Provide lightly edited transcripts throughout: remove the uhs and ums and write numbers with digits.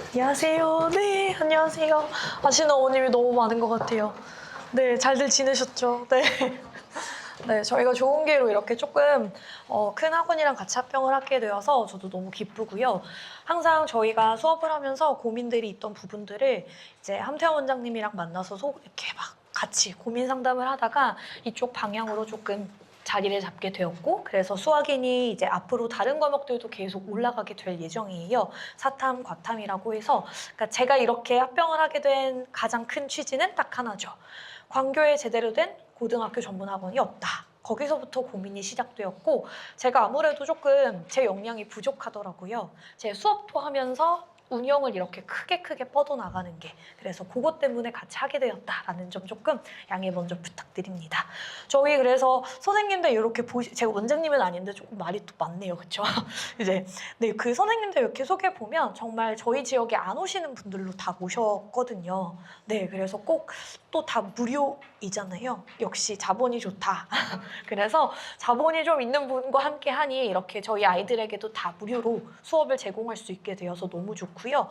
안녕하세요. 네, 안녕하세요. 아시는 어머님이 너무 많은 것 같아요. 네, 잘들 지내셨죠? 네. 네, 저희가 좋은 기회로 이렇게 조금 큰 학원이랑 같이 합병을 하게 되어서 저도 너무 기쁘고요. 항상 저희가 수업을 하면서 고민들이 있던 부분들을 이제 함태원 원장님이랑 만나서 이렇게 막 같이 고민 상담을 하다가 이쪽 방향으로 조금 자리를 잡게 되었고, 그래서 수학인이 이제 앞으로 다른 과목들도 계속 올라가게 될 예정이에요. 사탐, 과탐이라고 해서. 그러니까 제가 이렇게 합병을 하게 된 가장 큰 취지는 딱 하나죠. 광교에 제대로 된 고등학교 전문학원이 없다. 거기서부터 고민이 시작되었고, 제가 아무래도 조금 제 역량이 부족하더라고요. 제 수업도 하면서 운영을 이렇게 크게 뻗어나가는 게, 그래서 그것 때문에 같이 하게 되었다라는 점 조금 양해 먼저 부탁드립니다. 저희 그래서 선생님들 이렇게 제가 원장님은 아닌데 조금 말이 또 많네요, 그렇죠? 이제 네, 그 선생님들 이렇게 소개 보면 정말 저희 지역에 안 오시는 분들로 다 모셨거든요. 네, 그래서 꼭 또 다 무료이잖아요. 역시 자본이 좋다. 그래서 자본이 좀 있는 분과 함께 하니 이렇게 저희 아이들에게도 다 무료로 수업을 제공할 수 있게 되어서 너무 좋고요.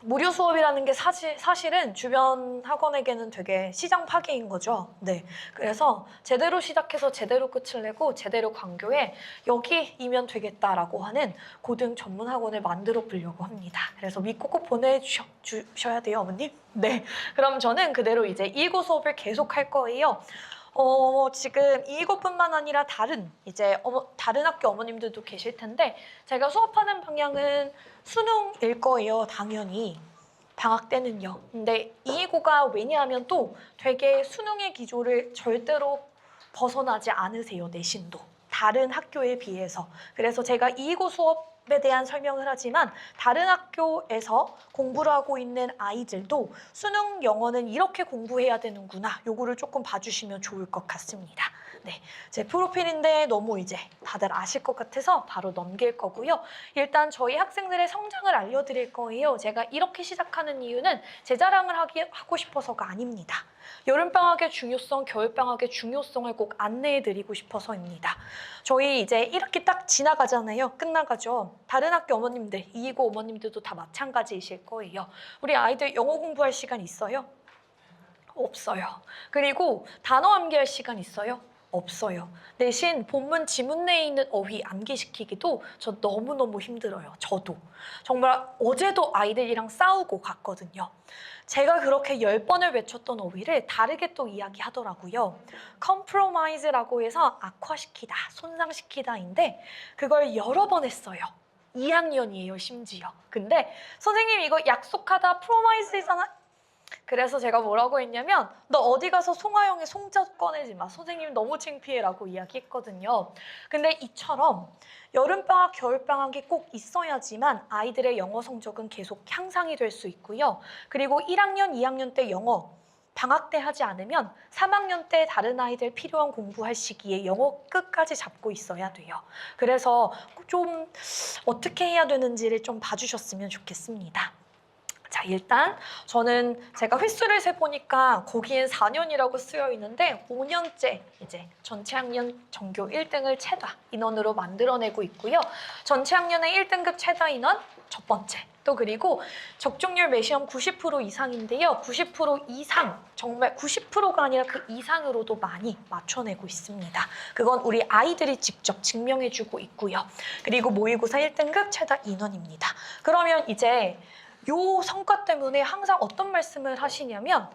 무료 수업이라는 게 사실은 주변 학원에게는 되게 시장 파괴인 거죠. 네. 그래서 제대로 시작해서 제대로 끝을 내고 제대로 광교에 여기이면 되겠다라고 하는 고등 전문 학원을 만들어 보려고 합니다. 그래서 믿고 꼭 보내주셔야 돼요, 어머님. 네. 그럼 저는 그대로 이제 이고 수업을 계속 할 거예요. 지금 이곳뿐만 아니라 다른 학교 어머님들도 계실 텐데, 제가 수업하는 방향은 수능일 거예요, 당연히. 방학 때는요. 근데 이고가 왜냐하면 또 되게 수능의 기조를 절대로 벗어나지 않으세요, 내신도. 다른 학교에 비해서. 그래서 제가 이고 수업에 대한 설명을 하지만 다른 학교에서 공부를 하고 있는 아이들도 수능 영어는 이렇게 공부해야 되는구나. 요거를 조금 봐주시면 좋을 것 같습니다. 네, 제 프로필인데 너무 이제 다들 아실 것 같아서 바로 넘길 거고요. 일단 저희 학생들의 성장을 알려드릴 거예요. 제가 이렇게 시작하는 이유는 제 자랑을 하고 싶어서가 아닙니다. 여름방학의 중요성, 겨울방학의 중요성을 꼭 안내해드리고 싶어서입니다. 저희 이제 이렇게 딱 지나가잖아요. 끝나가죠. 다른 학교 어머님들, 이고 어머님들도 다 마찬가지이실 거예요. 우리 아이들 영어 공부할 시간 있어요? 없어요. 그리고 단어 암기할 시간 있어요? 없어요. 대신 본문 지문 내에 있는 어휘 암기시키기도 저 너무너무 힘들어요. 저도. 정말 어제도 아이들이랑 싸우고 갔거든요. 제가 그렇게 10번을 외쳤던 어휘를 다르게 또 이야기하더라고요. compromise라고 해서 악화시키다, 손상시키다인데 그걸 여러 번 했어요. 2학년이에요, 심지어. 근데 선생님 이거 약속하다 프로마이스잖아. 그래서 제가 뭐라고 했냐면 너 어디 가서 송하영의 송자 꺼내지 마. 선생님 너무 창피해라고 이야기했거든요. 근데 이처럼 여름방학, 겨울방학이 꼭 있어야지만 아이들의 영어 성적은 계속 향상이 될 수 있고요. 그리고 1학년, 2학년 때 영어 방학 때 하지 않으면 3학년 때 다른 아이들 필요한 공부할 시기에 영어 끝까지 잡고 있어야 돼요. 그래서 좀 어떻게 해야 되는지를 좀 봐주셨으면 좋겠습니다. 자, 일단 저는 제가 횟수를 세보니까 거기엔 4년이라고 쓰여 있는데 5년째 이제 전체 학년 전교 1등을 최다 인원으로 만들어내고 있고요. 전체 학년의 1등급 최다 인원 첫 번째. 또 그리고 적중률 매시험 90% 이상인데요. 90% 이상, 정말 90%가 아니라 그 이상으로도 많이 맞춰내고 있습니다. 그건 우리 아이들이 직접 증명해주고 있고요. 그리고 모의고사 1등급 최다 인원입니다. 그러면 이제 요 성과 때문에 항상 어떤 말씀을 하시냐면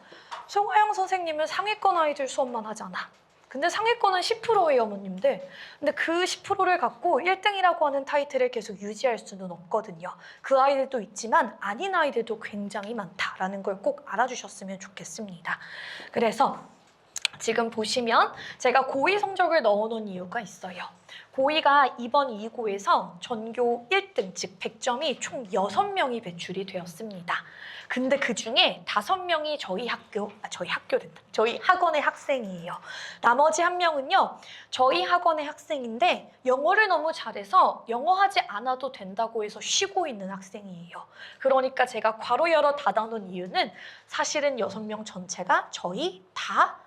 송하영 선생님은 상위권 아이들 수업만 하잖아. 근데 상위권은 10%예요, 어머님들. 근데 그 10%를 갖고 1등이라고 하는 타이틀을 계속 유지할 수는 없거든요. 그 아이들도 있지만 아닌 아이들도 굉장히 많다라는 걸 꼭 알아주셨으면 좋겠습니다. 그래서 지금 보시면 제가 고2 성적을 넣어놓은 이유가 있어요. 고2가 이번 2고에서 전교 1등, 즉 100점이 총 6명이 배출이 되었습니다. 근데 그중에 5명이 저희 학원의 학생이에요. 나머지 1명은요, 저희 학원의 학생인데 영어를 너무 잘해서 영어 하지 않아도 된다고 해서 쉬고 있는 학생이에요. 그러니까 제가 괄호 열어 닫아놓은 이유는 사실은 6명 전체가 저희 다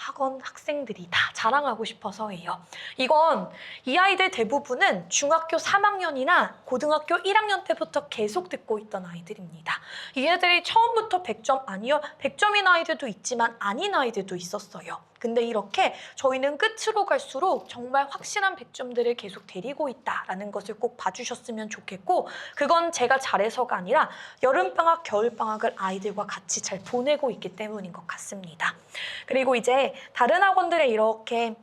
학원 학생들이 다 자랑하고 싶어서예요. 이건 이 아이들 대부분은 중학교 3학년이나 고등학교 1학년 때부터 계속 듣고 있던 아이들입니다. 이 애들이 처음부터 100점 아니요, 100점인 아이들도 있지만 아닌 아이들도 있었어요. 근데 이렇게 저희는 끝으로 갈수록 정말 확실한 100점들을 계속 데리고 있다라는 것을 꼭 봐주셨으면 좋겠고, 그건 제가 잘해서가 아니라 여름방학, 겨울방학을 아이들과 같이 잘 보내고 있기 때문인 것 같습니다. 그리고 이제 다른 학원들의 이렇게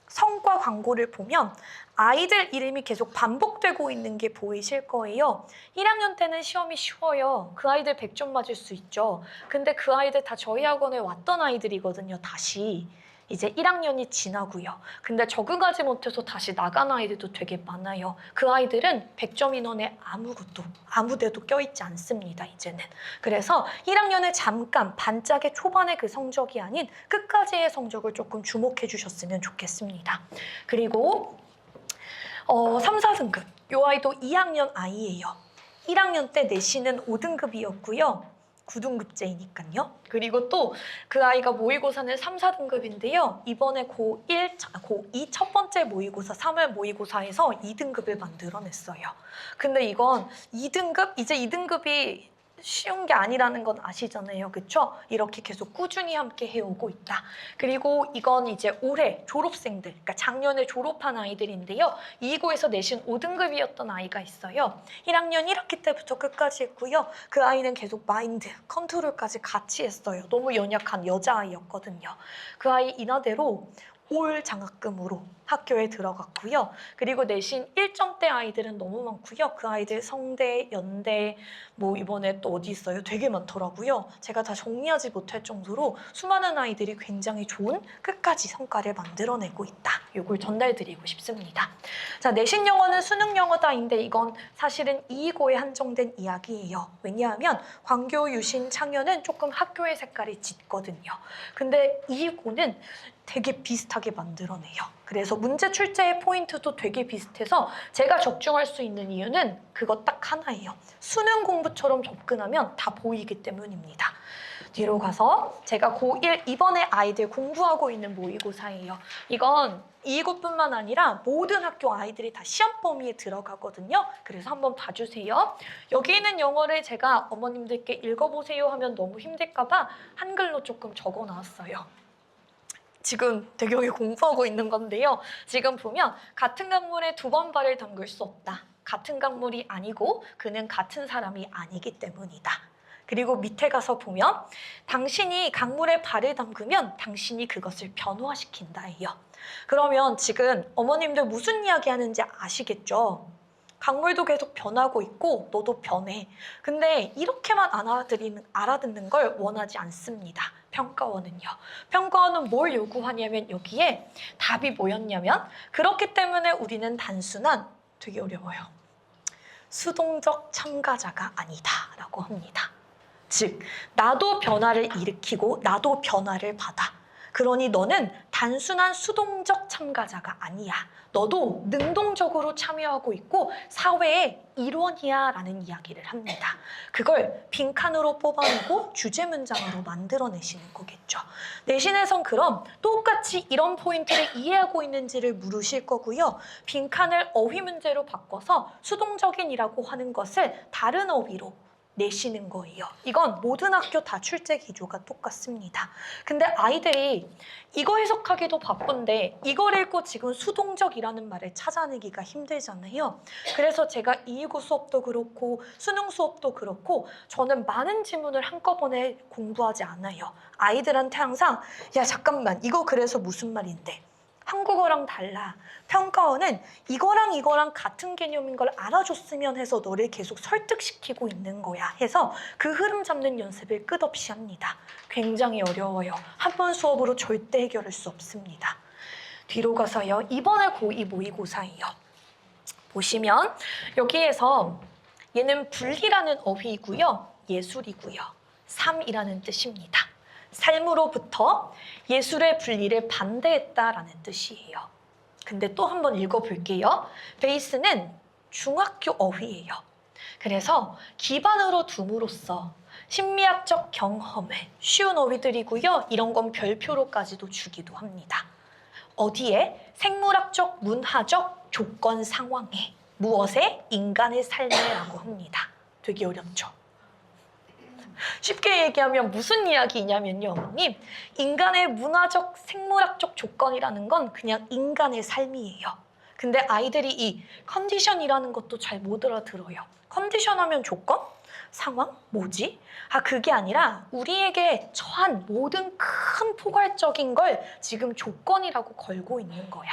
성과 광고를 보면 아이들 이름이 계속 반복되고 있는 게 보이실 거예요. 1학년 때는 시험이 쉬워요. 그 아이들 100점 맞을 수 있죠. 근데 그 아이들 다 저희 학원에 왔던 아이들이거든요, 다시. 이제 1학년이 지나고요. 근데 적응하지 못해서 다시 나간 아이들도 되게 많아요. 그 아이들은 100점 인원에 아무 데도 껴있지 않습니다, 이제는. 그래서 1학년에 잠깐 반짝의 초반의 그 성적이 아닌 끝까지의 성적을 조금 주목해 주셨으면 좋겠습니다. 그리고 3, 4등급. 이 아이도 2학년 아이예요. 1학년 때 내신은 5등급이었고요. 9등급제이니까요. 그리고 또 그 아이가 모의고사는 3, 4등급인데요. 이번에 고2 첫 번째 모의고사, 3월 모의고사에서 2등급을 만들어냈어요. 근데 이건 2등급? 이제 2등급이 쉬운 게 아니라는 건 아시잖아요. 그쵸? 이렇게 계속 꾸준히 함께 해오고 있다. 그리고 이건 이제 올해 졸업생들, 그러니까 작년에 졸업한 아이들인데요. 2고에서 내신 5등급이었던 아이가 있어요. 1학년 1학기 때부터 끝까지 했고요. 그 아이는 계속 마인드, 컨트롤까지 같이 했어요. 너무 연약한 여자아이였거든요. 그 아이 인하대로 올 장학금으로 학교에 들어갔고요. 그리고 내신 1점대 아이들은 너무 많고요. 그 아이들 성대, 연대, 뭐 이번에 또 어디 있어요? 되게 많더라고요. 제가 다 정리하지 못할 정도로 수많은 아이들이 굉장히 좋은 끝까지 성과를 만들어내고 있다. 이걸 전달드리고 싶습니다. 자, 내신 영어는 수능 영어다인데 이건 사실은 2고에 한정된 이야기예요. 왜냐하면 광교, 유신, 창현은 조금 학교의 색깔이 짙거든요. 근데 2고는 되게 비슷하게 만들어내요. 그래서 문제 출제의 포인트도 되게 비슷해서 제가 적중할 수 있는 이유는 그거 딱 하나예요. 수능 공부처럼 접근하면 다 보이기 때문입니다. 뒤로 가서 제가 고1 이번에 아이들 공부하고 있는 모의고사예요. 이건 2고뿐만 아니라 모든 학교 아이들이 다 시험 범위에 들어가거든요. 그래서 한번 봐주세요. 여기 있는 영어를 제가 어머님들께 읽어보세요 하면 너무 힘들까 봐 한글로 조금 적어놨어요. 지금 대경이 공부하고 있는 건데요. 지금 보면 같은 강물에 2번 발을 담글 수 없다. 같은 강물이 아니고 그는 같은 사람이 아니기 때문이다. 그리고 밑에 가서 보면 당신이 강물에 발을 담그면 당신이 그것을 변화시킨다예요. 그러면 지금 어머님들 무슨 이야기 하는지 아시겠죠? 강물도 계속 변하고 있고 너도 변해. 근데 이렇게만 알아듣는 걸 원하지 않습니다. 평가원은요. 평가원은 뭘 요구하냐면 여기에 답이 뭐였냐면 그렇기 때문에 우리는 단순한, 되게 어려워요. 수동적 참가자가 아니다 라고 합니다. 즉 나도 변화를 일으키고 나도 변화를 받아. 그러니 너는 단순한 수동적 참가자가 아니야. 너도 능동적으로 참여하고 있고 사회의 일원이야 라는 이야기를 합니다. 그걸 빈칸으로 뽑아내고 주제 문장으로 만들어내시는 거겠죠. 내신에선 그럼 똑같이 이런 포인트를 이해하고 있는지를 물으실 거고요. 빈칸을 어휘 문제로 바꿔서 수동적인이라고 하는 것을 다른 어휘로 내시는 거예요. 이건 모든 학교 다 출제 기조가 똑같습니다. 근데 아이들이 이거 해석하기도 바쁜데 이걸 읽고 지금 수동적이라는 말을 찾아내기가 힘들잖아요. 그래서 제가 229 수업도 그렇고 수능 수업도 그렇고 저는 많은 지문을 한꺼번에 공부하지 않아요. 아이들한테 항상 야 잠깐만 이거 그래서 무슨 말인데? 한국어랑 달라. 평가원은 이거랑 같은 개념인 걸 알아줬으면 해서 너를 계속 설득시키고 있는 거야 해서 그 흐름 잡는 연습을 끝없이 합니다. 굉장히 어려워요. 한 번 수업으로 절대 해결할 수 없습니다. 뒤로 가서요. 이번에 고2 모의고사예요. 보시면 여기에서 얘는 분리라는 어휘이고요. 예술이고요. 삶이라는 뜻입니다. 삶으로부터 예술의 분리를 반대했다라는 뜻이에요. 근데 또 한번 읽어볼게요. 베이스는 중학교 어휘예요. 그래서 기반으로 둠으로써 심리학적 경험을 쉬운 어휘들이고요. 이런 건 별표로까지도 주기도 합니다. 어디에? 생물학적, 문화적 조건 상황에. 무엇에? 인간의 삶이라고 합니다. 되게 어렵죠? 쉽게 얘기하면 무슨 이야기냐면요, 어머님. 인간의 문화적, 생물학적 조건이라는 건 그냥 인간의 삶이에요. 근데 아이들이 이 컨디션이라는 것도 잘 못 알아들어요. 컨디션 하면 조건? 상황? 뭐지? 그게 아니라 우리에게 처한 모든 큰 포괄적인 걸 지금 조건이라고 걸고 있는 거야.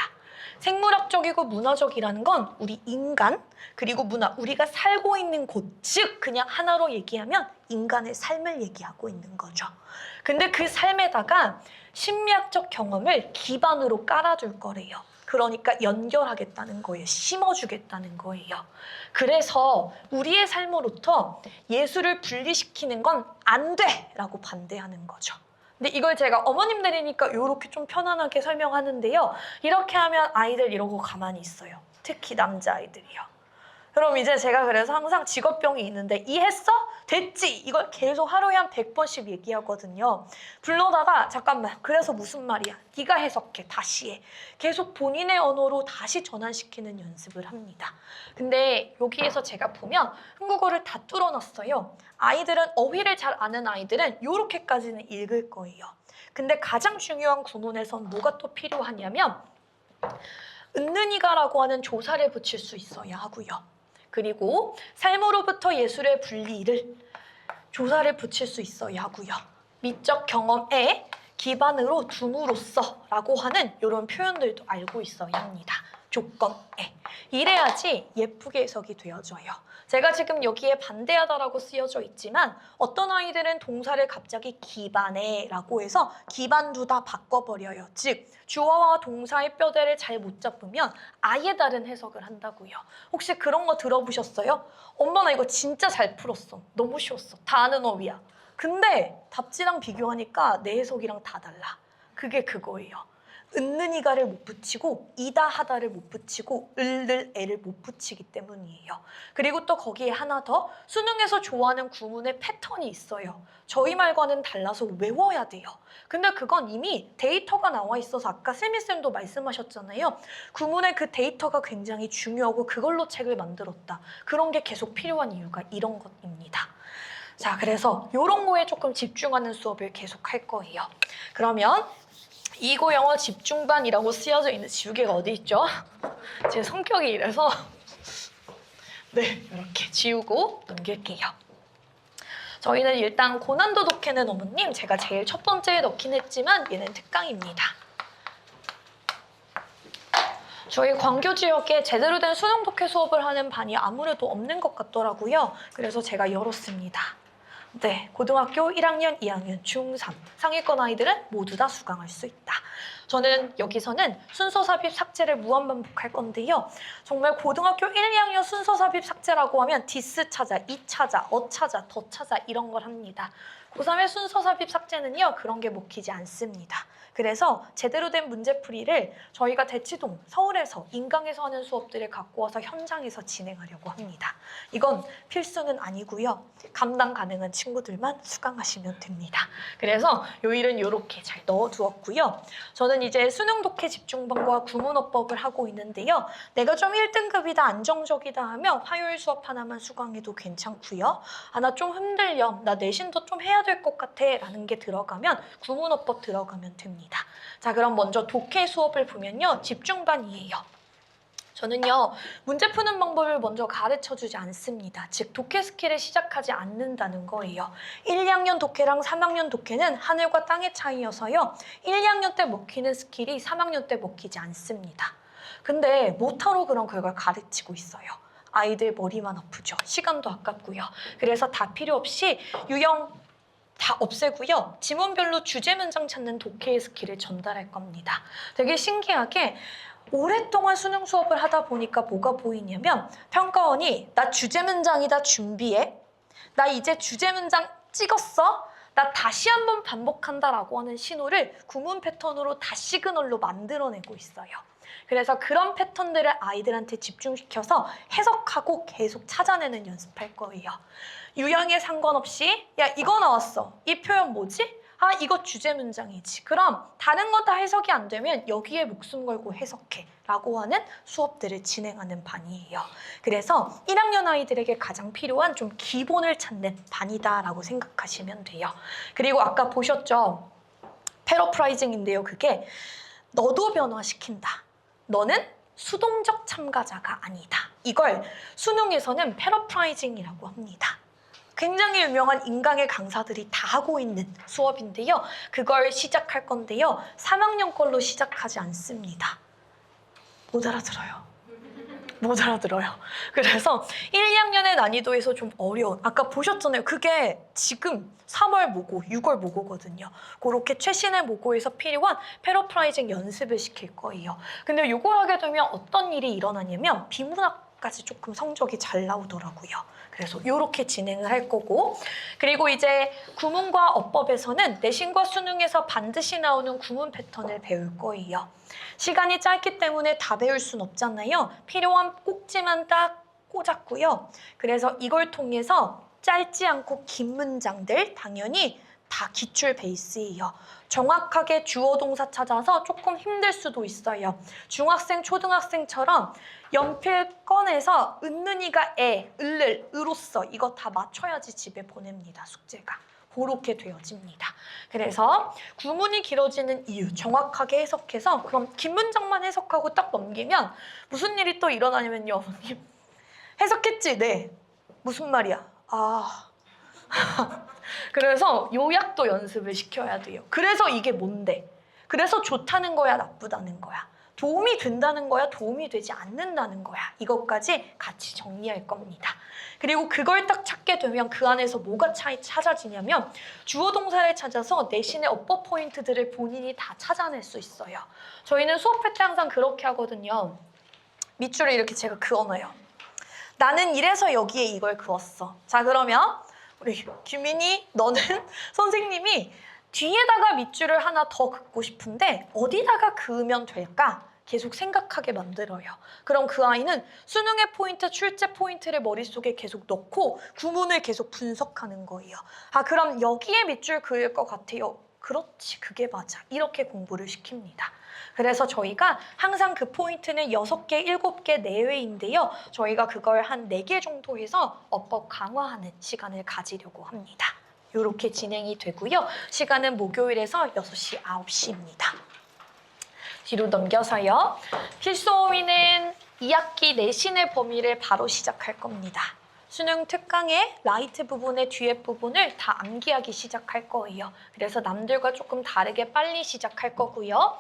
생물학적이고 문화적이라는 건 우리 인간, 그리고 문화, 우리가 살고 있는 곳, 즉 그냥 하나로 얘기하면 인간의 삶을 얘기하고 있는 거죠. 근데 그 삶에다가 심리학적 경험을 기반으로 깔아줄 거래요. 그러니까 연결하겠다는 거예요. 심어주겠다는 거예요. 그래서 우리의 삶으로부터 예수를 분리시키는 건 안 돼! 라고 반대하는 거죠. 근데 이걸 제가 어머님들이니까 이렇게 좀 편안하게 설명하는데요. 이렇게 하면 아이들 이러고 가만히 있어요. 특히 남자아이들이요. 그럼 이제 제가 그래서 항상 직업병이 있는데 이해했어? 됐지? 이걸 계속 하루에 한 100번씩 얘기하거든요. 불러다가 잠깐만 그래서 무슨 말이야? 네가 해석해. 다시 해. 계속 본인의 언어로 다시 전환시키는 연습을 합니다. 근데 여기에서 제가 보면 한국어를 다 뚫어놨어요. 아이들은 어휘를 잘 아는 아이들은 이렇게까지는 읽을 거예요. 근데 가장 중요한 구문에선 뭐가 또 필요하냐면 은느니가라고 하는 조사를 붙일 수 있어야 하고요. 그리고 삶으로부터 예술의 분리를 조사를 붙일 수 있어야 하고요. 미적 경험에 기반으로 둠으로써 라고 하는 이런 표현들도 알고 있어야 합니다. 조건에. 이래야지 예쁘게 해석이 되어져요. 제가 지금 여기에 반대하다라고 쓰여져 있지만 어떤 아이들은 동사를 갑자기 기반에 라고 해서 기반두다 바꿔버려요. 즉 주어와 동사의 뼈대를 잘 못 잡으면 아예 다른 해석을 한다고요. 혹시 그런 거 들어보셨어요? 엄마 나 이거 진짜 잘 풀었어. 너무 쉬웠어. 다 아는 어휘야. 근데 답지랑 비교하니까 내 해석이랑 다 달라. 그게 그거예요. 은느니가를 못 붙이고 이다 하다를 못 붙이고 을를 애를 못 붙이기 때문이에요. 그리고 또 거기에 하나 더 수능에서 좋아하는 구문의 패턴이 있어요. 저희 말과는 달라서 외워야 돼요. 근데 그건 이미 데이터가 나와 있어서 아까 세미쌤도 말씀하셨잖아요. 구문의 그 데이터가 굉장히 중요하고 그걸로 책을 만들었다. 그런 게 계속 필요한 이유가 이런 것입니다. 자, 그래서 이런 거에 조금 집중하는 수업을 계속 할 거예요. 그러면 이고 영어 집중반이라고 쓰여져 있는 지우개가 어디 있죠? 제 성격이 이래서 네, 이렇게 지우고 넘길게요. 저희는 일단 고난도 독해는 어머님 제가 제일 첫 번째에 넣긴 했지만 얘는 특강입니다. 저희 광교 지역에 제대로 된 수능 독해 수업을 하는 반이 아무래도 없는 것 같더라고요. 그래서 제가 열었습니다. 네, 고등학교 1학년, 2학년, 중3 상위권 아이들은 모두 다 수강할 수 있다. 저는 여기서는 순서 삽입 삭제를 무한반복할 건데요. 정말 고등학교 1, 2학년 순서 삽입 삭제라고 하면 디스 찾아, 이 찾아, 어 찾아, 더 찾아 이런 걸 합니다. 고3의 순서 삽입 삭제는요. 그런 게 먹히지 않습니다. 그래서 제대로 된 문제풀이를 저희가 대치동, 서울에서, 인강에서 하는 수업들을 갖고 와서 현장에서 진행하려고 합니다. 이건 필수는 아니고요. 감당 가능한 친구들만 수강하시면 됩니다. 그래서 요일은 이렇게 잘 넣어두었고요. 저는 이제 수능 독해 집중반과 구문어법을 하고 있는데요. 내가 좀 1등급이다, 안정적이다 하면 화요일 수업 하나만 수강해도 괜찮고요. 나 좀 흔들려, 나 내신도 좀 해야 될 것 같아 라는 게 들어가면 구문어법 들어가면 됩니다. 자, 그럼 먼저 독해 수업을 보면요. 집중반이에요. 저는요. 문제 푸는 방법을 먼저 가르쳐주지 않습니다. 즉 독해 스킬을 시작하지 않는다는 거예요. 1, 2학년 독해랑 3학년 독해는 하늘과 땅의 차이여서요. 1, 2학년 때 먹히는 스킬이 3학년 때 먹히지 않습니다. 근데 못하러 그런 그걸 가르치고 있어요. 아이들 머리만 아프죠. 시간도 아깝고요. 그래서 다 필요 없이 유형 다 없애고요. 지문별로 주제 문장 찾는 독해의 스킬을 전달할 겁니다. 되게 신기하게 오랫동안 수능 수업을 하다 보니까 뭐가 보이냐면 평가원이 나 주제 문장이다 준비해. 나 이제 주제 문장 찍었어. 나 다시 한번 반복한다라고 하는 신호를 구문 패턴으로 다 시그널로 만들어내고 있어요. 그래서 그런 패턴들을 아이들한테 집중시켜서 해석하고 계속 찾아내는 연습할 거예요. 유형에 상관없이 야 이거 나왔어. 이 표현 뭐지? 아 이거 주제 문장이지. 그럼 다른 거 다 해석이 안 되면 여기에 목숨 걸고 해석해 라고 하는 수업들을 진행하는 반이에요. 그래서 1학년 아이들에게 가장 필요한 좀 기본을 찾는 반이다라고 생각하시면 돼요. 그리고 아까 보셨죠? 패러프라이징인데요. 그게 너도 변화시킨다. 너는 수동적 참가자가 아니다. 이걸 수능에서는 패러프라이징이라고 합니다. 굉장히 유명한 인강의 강사들이 다 하고 있는 수업인데요. 그걸 시작할 건데요. 3학년 걸로 시작하지 않습니다. 못 알아들어요. 못 알아들어요. 그래서 1, 2학년의 난이도에서 좀 어려운, 아까 보셨잖아요. 그게 지금 3월 모고, 6월 모고거든요. 그렇게 최신의 모고에서 필요한 패러프라이징 연습을 시킬 거예요. 근데 이걸 하게 되면 어떤 일이 일어나냐면 비문학까지 조금 성적이 잘 나오더라고요. 그래서 이렇게 진행을 할 거고, 그리고 이제 구문과 어법에서는 내신과 수능에서 반드시 나오는 구문 패턴을 배울 거예요. 시간이 짧기 때문에 다 배울 순 없잖아요. 필요한 꼭지만 딱 꽂았고요. 그래서 이걸 통해서 짧지 않고 긴 문장들 당연히 다 기출 베이스예요. 정확하게 주어 동사 찾아서 조금 힘들 수도 있어요. 중학생, 초등학생처럼 연필 꺼내서 은는이가 에, 을를, 으로써 이거 다 맞춰야지 집에 보냅니다. 숙제가. 그렇게 되어집니다. 그래서 구문이 길어지는 이유 정확하게 해석해서 그럼 긴 문장만 해석하고 딱 넘기면 무슨 일이 또 일어나냐면요. 어머님 해석했지? 네. 무슨 말이야? 아... 그래서 요약도 연습을 시켜야 돼요. 그래서 이게 뭔데? 그래서 좋다는 거야, 나쁘다는 거야? 도움이 된다는 거야, 도움이 되지 않는다는 거야? 이것까지 같이 정리할 겁니다. 그리고 그걸 딱 찾게 되면 그 안에서 뭐가 찾아지냐면 주어 동사를 찾아서 내신의 어법 포인트들을 본인이 다 찾아낼 수 있어요. 저희는 수업할 때 항상 그렇게 하거든요. 밑줄을 이렇게 제가 그어놔요. 나는 이래서 여기에 이걸 그었어. 자, 그러면 우리 규민이, 너는 선생님이 뒤에다가 밑줄을 하나 더 긋고 싶은데 어디다가 그으면 될까? 계속 생각하게 만들어요. 그럼 그 아이는 수능의 포인트, 출제 포인트를 머릿속에 계속 넣고 구문을 계속 분석하는 거예요. 아, 그럼 여기에 밑줄 그을 것 같아요. 그렇지, 그게 맞아. 이렇게 공부를 시킵니다. 그래서 저희가 항상 그 포인트는 6개, 7개 내외인데요. 저희가 그걸 한 4개 정도 해서 어법 강화하는 시간을 가지려고 합니다. 이렇게 진행이 되고요. 시간은 목요일에서 6시, 9시입니다. 뒤로 넘겨서요. 필수어휘는 2학기 내신의 범위를 바로 시작할 겁니다. 수능 특강의 라이트 부분의 뒤에 부분을 다 암기하기 시작할 거예요. 그래서 남들과 조금 다르게 빨리 시작할 거고요.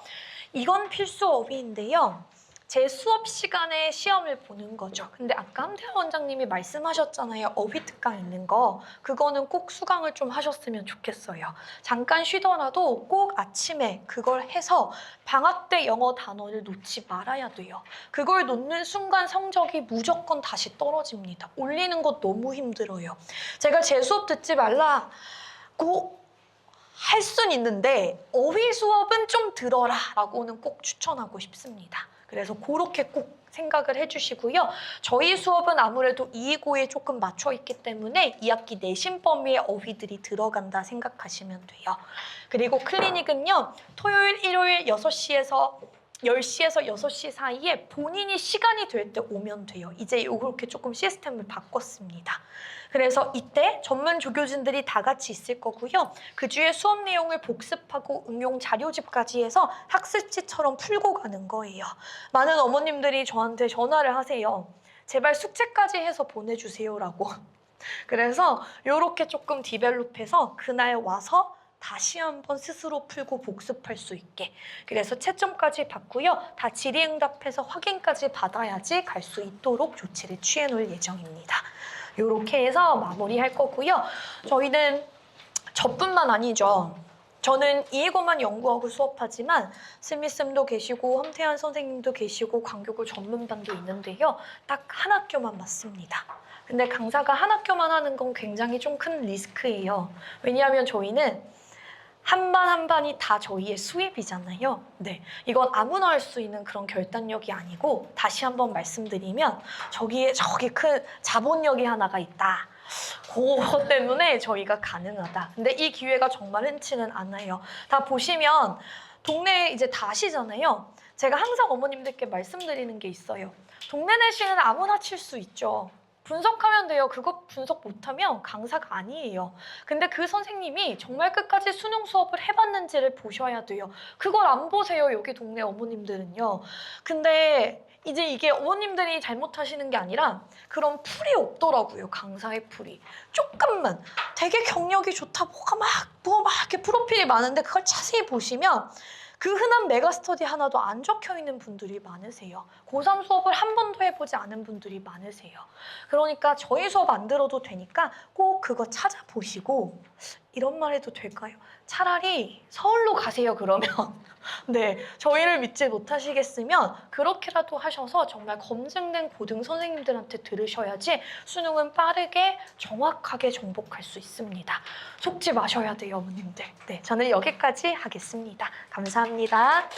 이건 필수 어휘인데요. 제 수업 시간에 시험을 보는 거죠. 근데 아까 함태환 원장님이 말씀하셨잖아요. 어휘 특강 있는 거. 그거는 꼭 수강을 좀 하셨으면 좋겠어요. 잠깐 쉬더라도 꼭 아침에 그걸 해서 방학 때 영어 단어를 놓지 말아야 돼요. 그걸 놓는 순간 성적이 무조건 다시 떨어집니다. 올리는 것 너무 힘들어요. 제가 제 수업 듣지 말라고 할 순 있는데 어휘 수업은 좀 들어라 라고는 꼭 추천하고 싶습니다. 그래서 그렇게 꼭 생각을 해주시고요. 저희 수업은 아무래도 225에 조금 맞춰 있기 때문에 2학기 내신 범위의 어휘들이 들어간다 생각하시면 돼요. 그리고 클리닉은요. 토요일, 일요일 6시에서 10시에서 6시 사이에 본인이 시간이 될 때 오면 돼요. 이제 이렇게 조금 시스템을 바꿨습니다. 그래서 이때 전문 조교진들이 다 같이 있을 거고요. 그 주에 수업 내용을 복습하고 응용 자료집까지 해서 학습지처럼 풀고 가는 거예요. 많은 어머님들이 저한테 전화를 하세요. 제발 숙제까지 해서 보내주세요라고. 그래서 이렇게 조금 디벨롭해서 그날 와서 다시 한번 스스로 풀고 복습할 수 있게. 그래서 채점까지 받고요. 다 질의응답해서 확인까지 받아야지 갈 수 있도록 조치를 취해 놓을 예정입니다. 이렇게 해서 마무리할 거고요. 저희는 저뿐만 아니죠. 저는 225만 연구하고 수업하지만 스미쌤도 계시고 함태환 선생님도 계시고 광교구 전문반도 있는데요. 딱 한 학교만 맞습니다. 근데 강사가 한 학교만 하는 건 굉장히 좀 큰 리스크예요. 왜냐하면 저희는 한 반 한 반이 다 저희의 수입이잖아요. 네, 이건 아무나 할 수 있는 그런 결단력이 아니고 다시 한번 말씀드리면 저기 큰 자본력이 하나가 있다. 그것 때문에 저희가 가능하다. 근데 이 기회가 정말 흔치는 않아요. 다 보시면 동네 이제 다 아시잖아요. 제가 항상 어머님들께 말씀드리는 게 있어요. 동네 내시는 아무나 칠 수 있죠. 분석하면 돼요. 그거 분석 못하면 강사가 아니에요. 근데 그 선생님이 정말 끝까지 수능 수업을 해봤는지를 보셔야 돼요. 그걸 안 보세요. 여기 동네 어머님들은요. 근데 이제 이게 어머님들이 잘못하시는 게 아니라 그런 풀이 없더라고요. 강사의 풀이. 조금만 되게 경력이 좋다. 뭐가 이렇게 프로필이 많은데 그걸 자세히 보시면 그 흔한 메가스터디 하나도 안 적혀 있는 분들이 많으세요. 고3 수업을 한 번도 해보지 않은 분들이 많으세요. 그러니까 저희 수업 안 들어도 되니까 꼭 그거 찾아보시고 이런 말 해도 될까요? 차라리 서울로 가세요, 그러면. 네, 저희를 믿지 못하시겠으면 그렇게라도 하셔서 정말 검증된 고등 선생님들한테 들으셔야지 수능은 빠르게 정확하게 정복할 수 있습니다. 속지 마셔야 돼요, 어머님들. 네, 저는 여기까지 하겠습니다. 감사합니다.